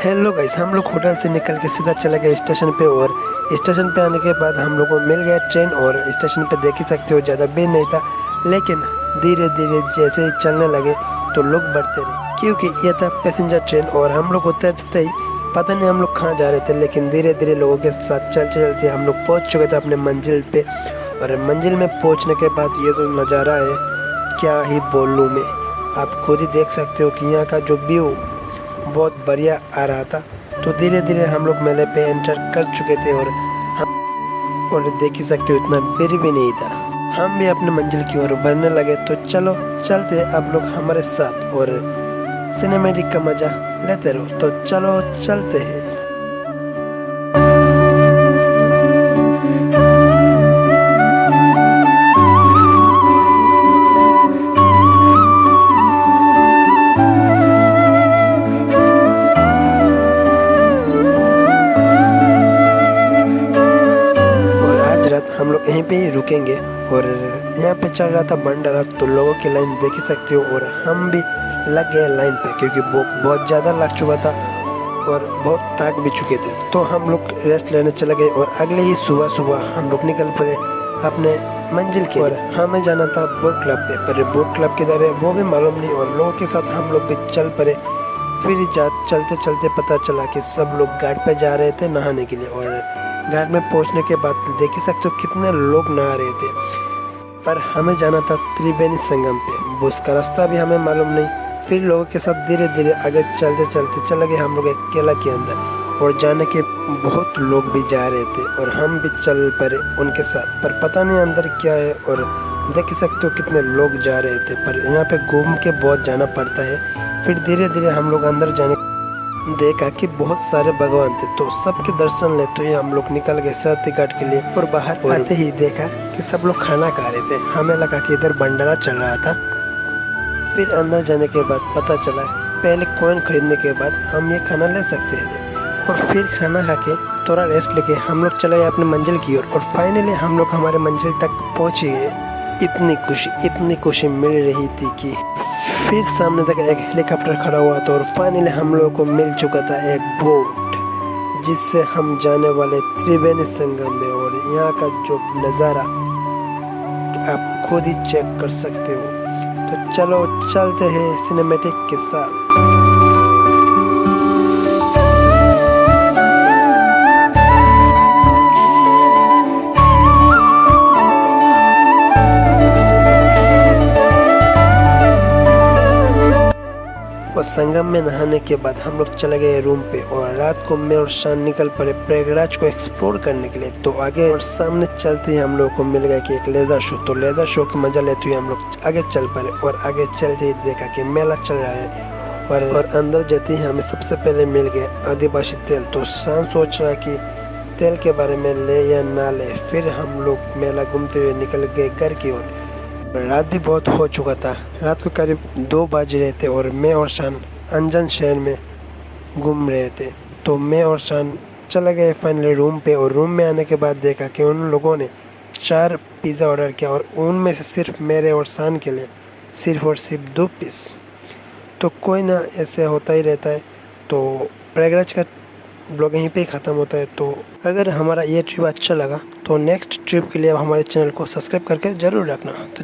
Hello guys, हम लोग hotel से निकल के सीधा चले गए स्टेशन पे। और स्टेशन पे आने के बाद हम लोग को मिल गया ट्रेन। और स्टेशन पे देख ही सकते हो ज़्यादा भीड़ नहीं था, लेकिन धीरे धीरे जैसे ही चलने लगे तो लोग बढ़ते रहे, क्योंकि ये था पैसेंजर ट्रेन। और हम लोग उतरते ही पता नहीं हम लोग कहाँ जा रहे थे, लेकिन धीरे धीरे लोगों के साथ चलते चलते हम लोग पहुँच चुके थे अपने मंजिल पे। और मंजिल में पहुँचने के बाद ये जो नज़ारा है, क्या ही बोलूँ मैं, आप खुद ही देख सकते हो कि यहाँ का जो व्यू बहुत बढ़िया आ रहा था। तो धीरे धीरे हम लोग मेले पे एंटर कर चुके थे और देख ही सकते हो इतना भीड़ भी नहीं था। हम भी अपने मंजिल की ओर बढ़ने लगे। तो चलो चलते आप लोग हमारे साथ और सिनेमैटिक का मजा लेते रहो। तो चलो चलते हैं। हम लोग यहीं पे ही रुकेंगे। और यहाँ पे चल रहा था भंडारा, तो लोगों की लाइन देख ही सकते हो। और हम भी लग गए लाइन पे, क्योंकि बहुत ज़्यादा लग चुका था और बहुत थक भी चुके थे। तो हम लोग रेस्ट लेने चले गए और अगले ही सुबह सुबह हम लोग निकल पड़े अपने मंजिल के। और हमें जाना था बोट क्लब पे, पर बोट क्लब किधर है वो भी मालूम नहीं। और लोगों के साथ हम लोग भी चल पड़े। फिर चलते चलते पता चला कि सब लोग घाट पे जा रहे थे नहाने के लिए। और घाट में पहुंचने के बाद देख ही सकते हो कितने लोग नहा रहे थे। पर हमें जाना था त्रिवेणी संगम पे, उसका रास्ता भी हमें मालूम नहीं। फिर लोगों के साथ धीरे धीरे आगे चलते चलते चले गए हम लोग एक केला के अंदर। और जाने के बहुत लोग भी जा रहे थे और हम भी चल पड़े उनके साथ। पर पता नहीं अंदर क्या है। और देख ही सकते हो कितने लोग जा रहे थे, पर यहाँ पे घूम के बहुत जाना पड़ता है। फिर धीरे धीरे हम लोग अंदर जाने देखा कि बहुत सारे भगवान थे, तो सबके दर्शन लेते हुए हम लोग निकल गए साथी घाट के लिए। और बाहर आते ही देखा कि सब लोग खाना खा रहे थे। हमें लगा कि इधर भंडारा चल रहा था। फिर अंदर जाने के बाद पता चला पहले कॉइन खरीदने के बाद हम ये खाना ले सकते थे। और फिर खाना खा के थोड़ा रेस्ट लेके हम लोग चले गए अपने मंजिल की ओर। और फाइनली हम लोग हमारे मंजिल तक पहुँच गए। इतनी खुशी मिल रही थी कि फिर सामने तक एक हेलीकॉप्टर खड़ा हुआ था। और फाइनली हम लोगों को मिल चुका था एक बोट, जिससे हम जाने वाले त्रिवेणी संगम में। और यहाँ का जो नज़ारा आप खुद ही चेक कर सकते हो। तो चलो चलते हैं सिनेमैटिक के साथ। और संगम में नहाने के बाद हम लोग चले गए रूम पे। और रात को मैं और शान निकल पड़े प्रयागराज को एक्सप्लोर करने के लिए। तो आगे और सामने चलते ही हम लोग को मिल गया कि एक लेज़र शो। तो लेज़र शो की मजा लेते हुए हम लोग आगे चल पड़े। और आगे चलते ही देखा कि मेला चल रहा है। और अंदर जाते ही हमें सबसे पहले मिल गए आदिवासी तेल। तो शान सोच रहा कि तेल के बारे में ले या ना ले। फिर हम लोग मेला घूमते हुए निकल गए घर की ओर। रात भी बहुत हो चुका था, रात को करीब 2 बज रहे थे। और मैं और शान अनजान शहर में घूम रहे थे। तो मैं और शान चले गए फाइनली रूम पे। और रूम में आने के बाद देखा कि उन लोगों ने 4 पिज़्ज़ा ऑर्डर किया। और उनमें से सिर्फ मेरे और शान के लिए सिर्फ और सिर्फ 2 पीस। तो कोई ना, ऐसे होता ही रहता है। तो प्रयागराज का ब्लॉग यहीं पे ही ख़त्म होता है। तो अगर हमारा ये ट्रिप अच्छा लगा तो नेक्स्ट ट्रिप के लिए हमारे चैनल को सब्सक्राइब करके ज़रूर रखना। तो